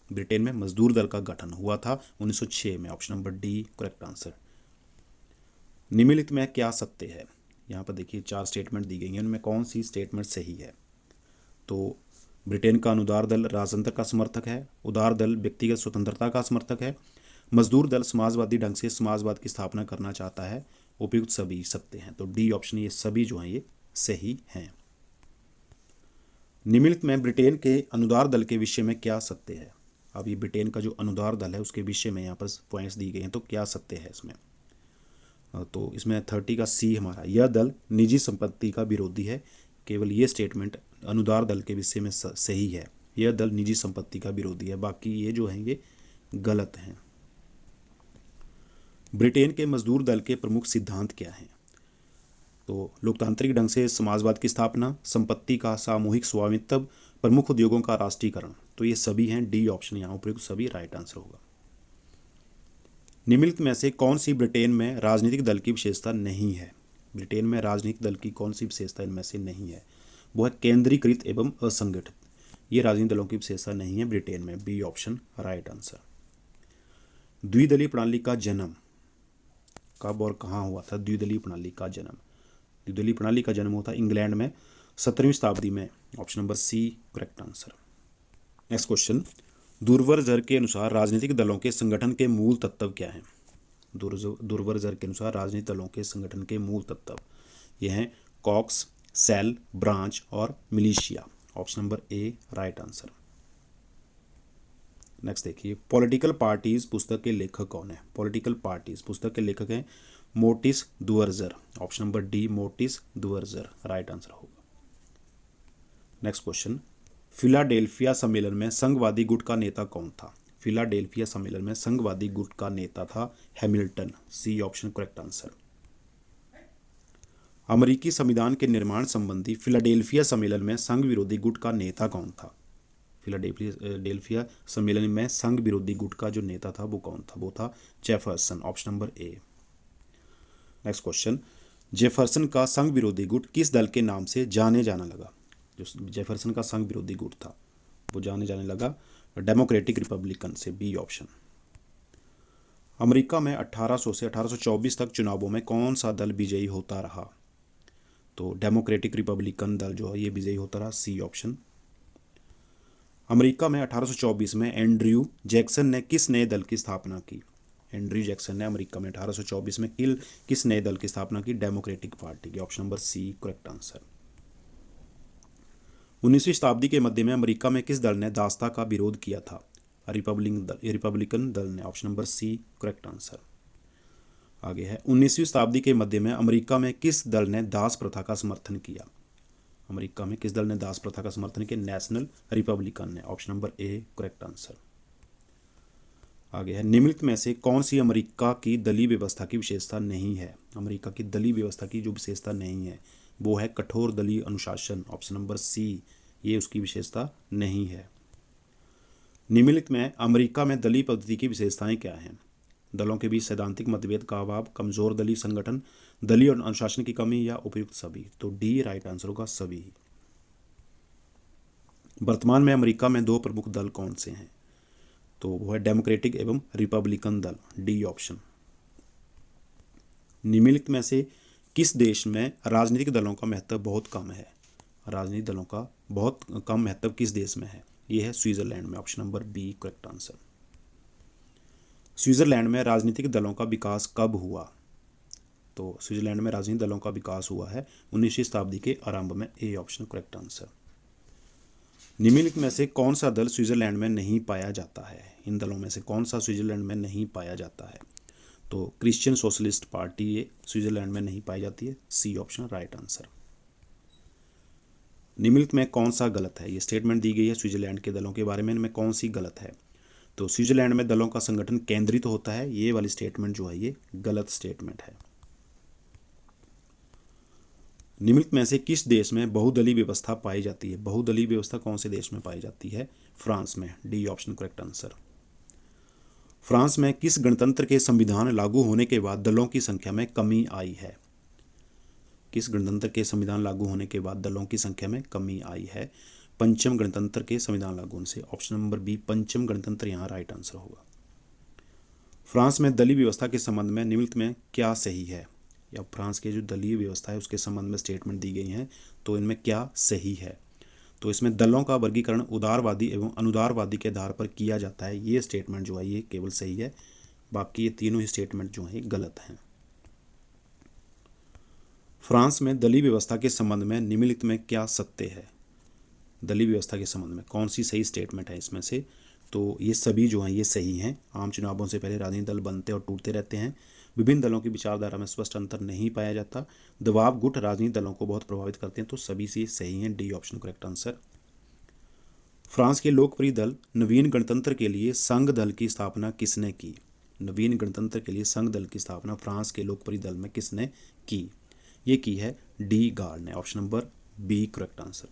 ब्रिटेन में मजदूर दल का गठन हुआ था 1906 में। Option number D correct answer. निम्नलिखित में क्या सत्य है? यहाँ पर देखिए 4 स्टेटमेंट दी गई हैं, उनमें कौन सी स्टेटमेंट सही है? तो ब्रिटेन का अनुदार दल राजतंत्र का समर्थक है, उदार दल व्यक्तिगत स्वतंत्रता का समर्थक है, मजदूर दल समाजवादी ढंग से समाजवाद की स्थापना करना चाहता है उपयुक्त सभी सत्य हैं। तो डी ऑप्शन ये सभी जो हैं ये सही हैं। निम्नलिखित में ब्रिटेन के अनुदार दल के विषय में क्या सत्य है। अब ये ब्रिटेन का जो अनुदार दल है उसके विषय में यहाँ पर पॉइंट्स दी गए हैं, तो क्या सत्य है इसमें। तो इसमें 30 का सी हमारा, यह दल निजी संपत्ति का विरोधी है। केवल ये स्टेटमेंट अनुदार दल के विषय में सही है, यह दल निजी संपत्ति का विरोधी है, बाकी ये जो हैं ये गलत हैं। ब्रिटेन के मजदूर दल के प्रमुख सिद्धांत क्या हैं। तो लोकतांत्रिक ढंग से समाजवाद की स्थापना, संपत्ति का सामूहिक स्वामित्व, प्रमुख उद्योगों का राष्ट्रीयकरण। तो ये सभी हैं, डी ऑप्शन यहाँ उपयुक्त सभी राइट आंसर होगा। निम्नलिखित में से कौन सी ब्रिटेन में राजनीतिक दल की विशेषता नहीं है। ब्रिटेन में राजनीतिक दल की कौन सी विशेषता इनमें से नहीं है। वो है केंद्रीकृत एवं असंगठित। ये राजनीतिक दलों की विशेषता नहीं है ब्रिटेन में, बी ऑप्शन राइट आंसर। द्विदलीय प्रणाली का जन्म कब और कहाँ हुआ था। द्विदलीय प्रणाली का जन्म, द्विदलीय प्रणाली का जन्म हुआ था इंग्लैंड में 17वीं शताब्दी में, option number C correct answer. Next question, Duverger के अनुसार राजनीतिक दलों के संगठन के मूल तत्व क्या हैं। दुर्वर-जर के अनुसार राजनीतिक दलों के संगठन के मूल तत्व ये हैं कॉक्स, सेल, ब्रांच और मिलिशिया, ऑप्शन नंबर ए राइट आंसर। नेक्स्ट देखिए, पॉलिटिकल पार्टीज पुस्तक के लेखक कौन है। पॉलिटिकल पार्टीज पुस्तक के लेखक हैं Maurice Duverger, option number D Maurice Duverger right answer होगा। नेक्स्ट क्वेश्चन, फिलाडेल्फिया सम्मेलन में संघवादी गुट का नेता कौन था। फिलाडेल्फिया सम्मेलन में संघवादी गुट का नेता था Hamilton, C option correct answer. अमेरिकी संविधान के निर्माण संबंधी फिलाडेल्फिया सम्मेलन में संघ विरोधी गुट का नेता कौन था। फिलाडेल्फिया सम्मेलन में संघ विरोधी गुट का जो नेता था वो कौन था, वो था जेफरसन, ऑप्शन नंबर ए। नेक्स्ट क्वेश्चन, जेफरसन का संघ विरोधी गुट किस दल के नाम से जाने जाना लगा। जो जेफरसन का संघ विरोधी गुट था वो जाने जाने लगा डेमोक्रेटिक रिपब्लिकन से, बी ऑप्शन। अमेरिका में 1800 से 1824 तक चुनावों में कौन सा दल विजयी होता रहा। तो डेमोक्रेटिक रिपब्लिकन दल जो है ये विजयी होता रहा, सी ऑप्शन। अमेरिका में 1824 में एंड्रयू जैक्सन ने किस नए दल की स्थापना की। एंड्रयू जैक्सन ने अमेरिका में 1824 में किस नए दल की स्थापना की, डेमोक्रेटिक पार्टी की, option number C correct answer. 19वीं शताब्दी के मध्य में अमेरिका में किस दल ने दासता का विरोध किया था। रिपब्लिकन दल ने, option number C correct answer. आगे है, 19वीं शताब्दी के मध्य में अमेरिका में किस दल ने दास प्रथा का समर्थन किया। अमेरिका में किस दल ने दास प्रथा का समर्थन किया, नेशनल रिपब्लिकन ने, option number A correct answer. आगे है, निम्नलिखित में से कौन सी अमेरिका की दलीय व्यवस्था की विशेषता नहीं है। अमेरिका की दलीय व्यवस्था की जो विशेषता नहीं है वो है कठोर दलीय अनुशासन, ऑप्शन नंबर सी, ये उसकी विशेषता नहीं है। निम्नलिखित में अमेरिका में दलीय पद्धति की विशेषताएं क्या हैं। दलों के बीच सैद्धांतिक मतभेद का अभाव, कमजोर दलीय संगठन, दलीय और अनुशासन की कमी, या उपयुक्त सभी। तो डी राइट आंसर होगा, सभी। वर्तमान में अमेरिका में दो प्रमुख दल कौन से हैं। तो वो है डेमोक्रेटिक एवं रिपब्लिकन दल, डी ऑप्शन। निम्नलिखित में से किस देश में राजनीतिक दलों का महत्व बहुत कम है। राजनीतिक दलों का बहुत कम महत्व किस देश में है, ये है स्विट्जरलैंड में, option number B correct answer. Switzerland में राजनीतिक दलों का विकास कब हुआ। तो स्विट्जरलैंड में राजनीतिक दलों का विकास हुआ है 19वीं शताब्दी के आरंभ में, ए ऑप्शन करेक्ट आंसर। निम्नलिखित में से कौन सा दल स्विट्जरलैंड में नहीं पाया जाता है। इन दलों में से कौन सा स्विट्जरलैंड में नहीं पाया जाता है। तो क्रिश्चियन सोशलिस्ट पार्टी ये स्विट्जरलैंड में नहीं पाई जाती है, सी ऑप्शन राइट आंसर। निम्नलिखित में कौन सा गलत है। ये स्टेटमेंट दी गई है स्विट्जरलैंड के दलों के बारे में, इनमें कौन सी गलत है। तो स्विट्जरलैंड में दलों का संगठन केंद्रित होता है, ये वाली स्टेटमेंट जो है ये गलत स्टेटमेंट है। निम्नलिखित में से किस देश में बहुदलीय व्यवस्था पाई जाती है। बहुदलीय व्यवस्था कौन से देश में पाई जाती है, फ्रांस में, D option correct answer. France में किस गणतंत्र के संविधान लागू होने के बाद दलों की संख्या में कमी आई है। किस गणतंत्र के संविधान लागू होने के बाद दलों की संख्या में कमी आई है, पंचम गणतंत्र के संविधान लागू होने से, ऑप्शन नंबर बी पंचम गणतंत्र यहाँ राइट आंसर होगा। फ्रांस में दलीय व्यवस्था के संबंध में निम्नलिखित में क्या सही है, या फ्रांस के जो दलीय व्यवस्था है उसके संबंध में स्टेटमेंट दी गई हैं, तो इनमें क्या सही है। तो इसमें दलों का वर्गीकरण उदारवादी एवं अनुदारवादी के आधार पर किया जाता है, ये स्टेटमेंट जो है ये केवल सही है, बाकी ये तीनों ही स्टेटमेंट जो है गलत हैं। फ्रांस में दलीय व्यवस्था के संबंध में निम्नलिखित में क्या सत्य है? दलीय व्यवस्था के संबंध में कौन सी सही स्टेटमेंट है इसमें से? तो ये सभी जो हैं ये सही हैं। आम चुनावों से पहले राजनीतिक दल बनते और टूटते रहते हैं। विभिन्न दलों की विचारधारा में स्पष्ट अंतर नहीं पाया जाता। दबाव गुट राजनीतिक दलों को बहुत प्रभावित करते हैं। तो सभी से सही हैं, D option correct answer. France के लोकप्रिय दल नवीन गणतंत्र के लिए संघ दल की स्थापना किसने की? नवीन गणतंत्र के लिए संघ दल की स्थापना फ्रांस के लोकप्रिय दल में किसने की? ये की है डी गार्ड ने, option number B correct answer.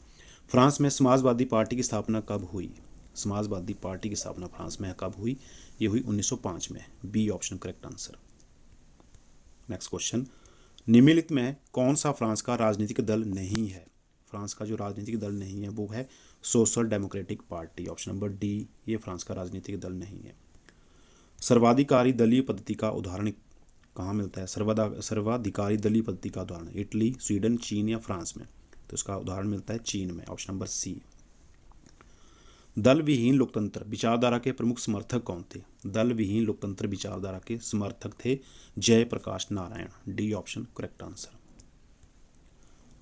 France में समाजवादी पार्टी की स्थापना कब हुई? समाजवादी पार्टी की स्थापना फ्रांस में कब हुई? ये हुई 1905 में, B option correct answer. Next question, निम्नलिखित में कौन सा फ्रांस का राजनीतिक दल नहीं है? फ्रांस का जो राजनीतिक दल नहीं है वो है social democratic party, option number D, ये फ्रांस का राजनीतिक दल नहीं है। सर्वाधिकारी दलीय पद्धति का उदाहरण कहाँ मिलता है? सर्वाधिकारी दलीय पद्धति का उदाहरण इटली, स्वीडन, चीन या फ्रांस में? तो इसका उदाहरण मिलता है चीन में, ऑप्शन नंबर सी। दल विहीन लोकतंत्र विचारधारा के प्रमुख समर्थक कौन थे? दल विहीन लोकतंत्र विचारधारा के समर्थक थे Jayaprakash Narayan, D option correct answer.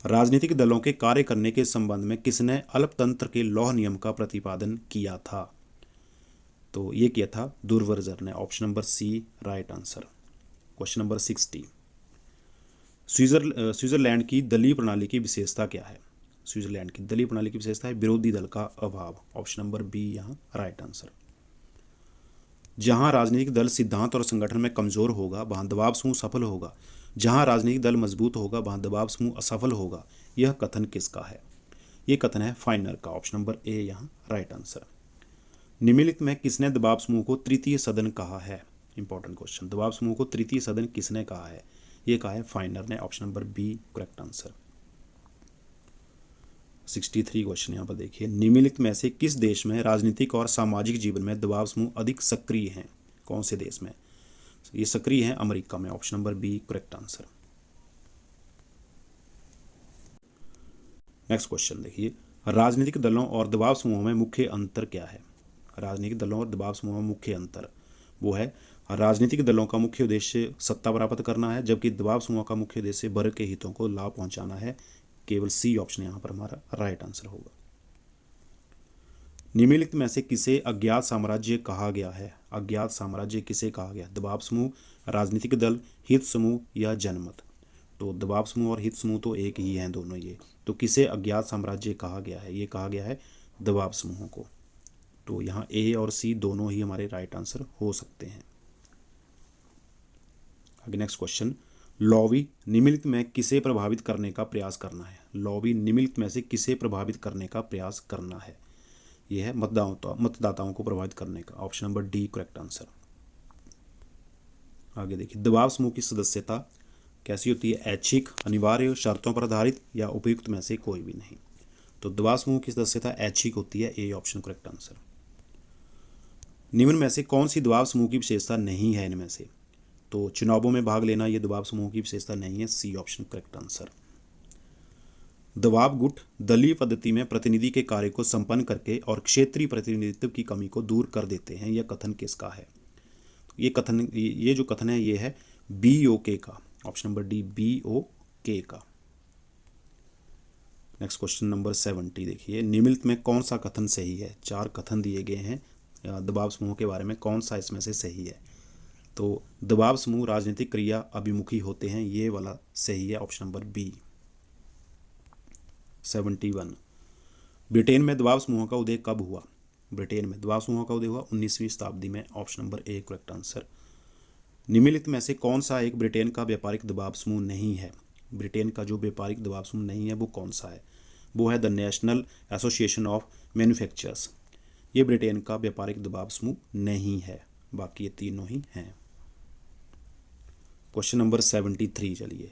राजनीतिक दलों के कार्य करने के संबंध में किसने अल्पतंत्र के लौह नियम का प्रतिपादन किया था? तो ये किया था दुर्वरजर ने, option number C right answer. Question number 60, Switzerland की दलीय प्रणाली की विशेषता क्या है? स्विट्जरलैंड की दलीय प्रणाली की विशेषता है विरोधी दल का अभाव, ऑप्शन नंबर बी यहाँ राइट आंसर। जहां राजनीतिक दल सिद्धांत और संगठन में कमजोर होगा वहां दबाव समूह सफल होगा, जहां राजनीतिक दल मजबूत होगा वहां दबाव समूह असफल होगा। यह कथन किसका है? यह कथन है फाइनर का, ऑप्शन नंबर ए यहाँ राइट आंसर। निम्नलिखित में किसने दबाव समूह को तृतीय सदन कहा है? इंपॉर्टेंट क्वेश्चन, दबाव समूह को तृतीय सदन किसने कहा है? यह कहा है फाइनर ने, option number B correct answer. 63 question यहाँ पर देखिए, निम्नलिखित में से किस देश में राजनीतिक और सामाजिक जीवन में दबाव समूह अधिक सक्रिय हैं? कौन से देश में ये सक्रिय हैं? अमेरिका में, option number B correct answer. Next question देखिए, राजनीतिक दलों और दबाव समूहों में मुख्य अंतर क्या है? राजनीतिक दलों और दबाव समूहों में मुख्य अंतर वो है, राजनीतिक दलों का मुख्य उद्देश्य सत्ता प्राप्त करना है, जबकि दबाव समूह का मुख्य उद्देश्य वर्ग के हितों को लाभ पहुंचाना है। केवल सी ऑप्शन यहाँ पर हमारा राइट आंसर होगा। निम्नलिखित में से किसे अज्ञात साम्राज्य कहा गया है? अज्ञात साम्राज्य किसे कहा गया? दबाव समूह, राजनीतिक दल, हित समूह या जनमत? तो दबाव समूह और हित समूह तो एक ही हैं दोनों ये, तो किसे अज्ञात साम्राज्य कहा गया है? ये कहा गया है दबाव समूहों को। तो यहाँ ए और सी दोनों ही हमारे राइट आंसर हो सकते हैं। आगे नेक्स्ट क्वेश्चन, लॉबी निम्नलिखित में किसे प्रभावित करने का प्रयास करना है? लॉबी निम्नलिखित में से किसे प्रभावित करने का प्रयास करना है? यह है मतदाताओं को प्रभावित करने का, option number D correct answer. आगे देखिए, दबाव समूह की सदस्यता कैसी होती है? ऐच्छिक, अनिवार्य, शर्तों पर आधारित या उपयुक्त में से कोई भी नहीं? तो दबाव समूह की सदस्यता ऐच्छिक होती है, ए ऑप्शन करेक्ट आंसर। निम्न में से कौन सी दबाव समूह की विशेषता नहीं है इनमें से? तो चुनावों में भाग लेना ये दबाव समूह की विशेषता नहीं है, सी ऑप्शन करेक्ट आंसर। दबाव गुट दलीय पद्धति में प्रतिनिधि के कार्य को संपन्न करके और क्षेत्रीय प्रतिनिधित्व की कमी को दूर कर देते हैं। यह कथन किसका है? ये जो कथन है ये है BOK का, ऑप्शन नंबर डी BOK का। नेक्स्ट क्वेश्चन नंबर 70 देखिए, निम्नलिखित में कौन सा कथन सही है? 4 कथन दिए गए हैं दबाव समूह के बारे में, कौन सा इसमें से सही है? तो दबाव समूह राजनीतिक क्रिया अभिमुखी होते हैं, ये वाला सही है, ऑप्शन नंबर बी। 71, ब्रिटेन में दबाव समूहों का उदय कब हुआ? ब्रिटेन में दबाव समूहों का उदय हुआ 19वीं शताब्दी में, option number A correct answer. निम्नलिखित में से कौन सा एक ब्रिटेन का व्यापारिक दबाव समूह नहीं है? ब्रिटेन का जो व्यापारिक दबाव समूह नहीं है वो कौन सा है? वो है the national association of manufacturers. ये ब्रिटेन का व्यापारिक दबाव समूह नहीं है, बाकी ये तीनों ही हैं। क्वेश्चन नंबर 73 चलिए,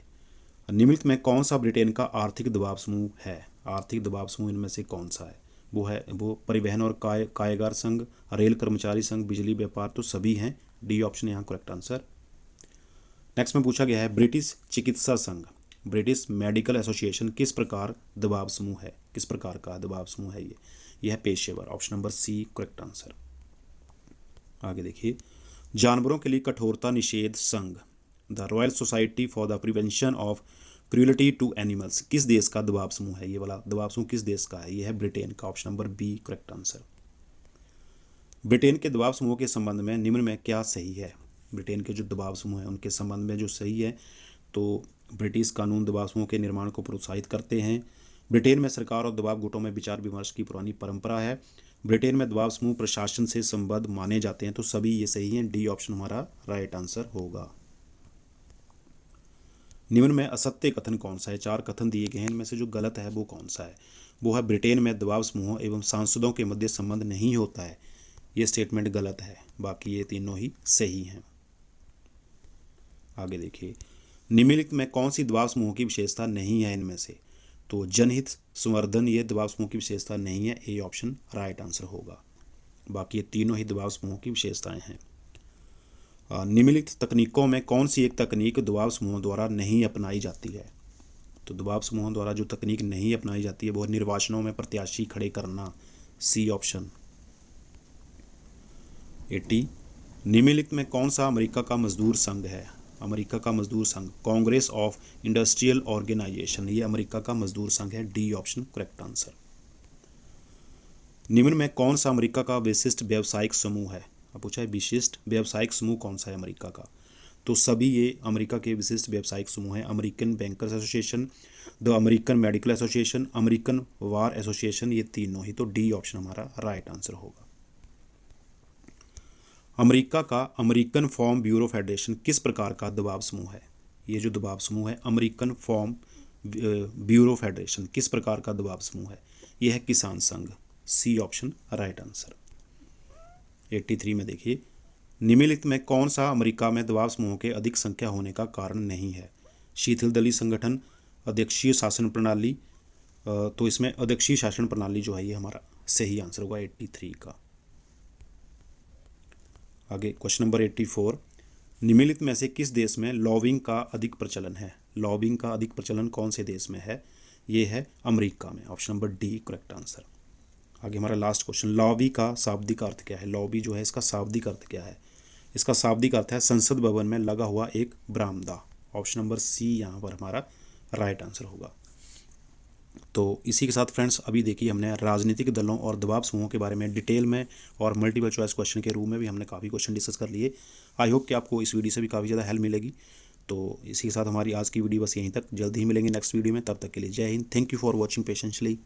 निम्नलिखित में कौन सा ब्रिटेन का आर्थिक दबाव समूह है? आर्थिक दबाव समूह इनमें से कौन सा है? वो परिवहन और कायगार संघ, रेल कर्मचारी संघ, बिजली व्यापार, तो सभी हैं, डी ऑप्शन यहाँ करेक्ट आंसर। नेक्स्ट में पूछा गया है ब्रिटिश चिकित्सा संघ, ब्रिटिश मेडिकल एसोसिएशन किस प्रकार दबाव समूह है? किस प्रकार का दबाव समूह है यह है पेशेवर, option number C correct answer. आगे देखिए, जानवरों के लिए कठोरता निषेध संघ, the Royal Society for the Prevention of Cruelty to Animals किस देश का दबाव समूह है? ये वाला दबाव समूह किस देश का है? ये है ब्रिटेन का। Option number B correct answer. Britain के दबाव समूह के संबंध में निम्न में क्या सही है? ब्रिटेन के जो दबाव समूह है उनके संबंध में जो सही है, तो ब्रिटिश कानून दबाव समूह के निर्माण को प्रोत्साहित करते हैं। ब्रिटेन में सरकार और दबाव गुटों में विचार विमर्श की पुरानी परंपरा है। ब्रिटेन में दबाव समूह प्रशासन से संबद्ध माने जाते हैं। तो सभी ये सही हैं, डी ऑप्शन हमारा राइट आंसर होगा। निम्न में असत्य कथन कौन सा है? 4 कथन दिए गए हैं, इनमें से जो गलत है वो कौन सा है? वो है ब्रिटेन में दबाव समूहों एवं सांसदों के मध्य संबंध नहीं होता है। ये स्टेटमेंट गलत है, बाकी ये तीनों ही सही हैं। आगे देखिए, निम्नलिखित में कौन सी दबाव समूह की विशेषता नहीं है इनमें से? तो जनहित संवर्धन ये दबाव समूह की विशेषता नहीं है, ए ऑप्शन राइट आंसर होगा। बाकी ये तीनों ही दबाव समूह की विशेषताएं हैं। निम्नलिखित तकनीकों में कौन सी एक तकनीक दबाव समूहों द्वारा नहीं अपनाई जाती है? तो दबाव समूहों द्वारा जो तकनीक नहीं अपनाई जाती है वो निर्वाचनों में प्रत्याशी खड़े करना, सी ऑप्शन। 80 निम्नलिखित में कौन सा अमेरिका का मजदूर संघ है? अमेरिका का मजदूर संघ कांग्रेस ऑफ इंडस्ट्रियल ऑर्गेनाइजेशन, ये अमेरिका का मजदूर संघ है, डी ऑप्शन करेक्ट आंसर। निम्न में कौन सा अमेरिका का विशिष्ट व्यावसायिक समूह है? अब पूछा है विशिष्ट व्यावसायिक समूह कौन सा है अमेरिका का? तो सभी ये अमेरिका के विशिष्ट व्यावसायिक समूह हैं। American bankers association, the American medical association, American war association, ये तीनों ही। तो डी ऑप्शन हमारा राइट आंसर होगा। अमेरिका का अमेरिकन फार्म ब्यूरो फेडरेशन किस प्रकार का दबाव समूह है? ये जो दबाव समूह है अमेरिकन फार्म ब्यूरो फेडरेशन किस प्रकार का दबाव समूह है? यह है किसान संघ, सी ऑप्शन राइट आंसर। 83 में देखिए, निम्नलिखित में कौन सा अमेरिका में दबाव समूहों के अधिक संख्या होने का कारण नहीं है? शिथिल दलीय संगठन, अध्यक्षीय शासन प्रणाली, तो इसमें अध्यक्षीय शासन प्रणाली जो है ये हमारा सही आंसर होगा 83 का। आगे क्वेश्चन नंबर 84, निम्नलिखित में से किस देश में लॉबिंग का अधिक प्रचलन है? लॉबिंग का अधिक प्रचलन कौन से देश में है? ये है अमेरिका में, option number D correct answer. आगे हमारा लास्ट क्वेश्चन, लॉबी का शाब्दिक अर्थ क्या है? लॉबी जो है इसका शाब्दिक अर्थ क्या है? इसका शाब्दिक अर्थ है संसद भवन में लगा हुआ एक बरामदा, ऑप्शन नंबर सी यहाँ पर हमारा राइट आंसर होगा। तो इसी के साथ फ्रेंड्स अभी देखिए हमने राजनीतिक दलों और दबाव समूहों के बारे में डिटेल में और मल्टीपल चॉइस क्वेश्चन के रूप में भी हमने काफ़ी क्वेश्चन डिस्कस कर लिए। आई होप कि आपको इस वीडियो से भी काफ़ी ज़्यादा हेल्प मिलेगी। तो इसी के साथ हमारी आज की वीडियो बस यहीं तक, जल्दी ही मिलेंगे नेक्स्ट वीडियो में। तब तक के लिए जय हिंद, थैंक यू फॉर वॉचिंग पेशेंशली।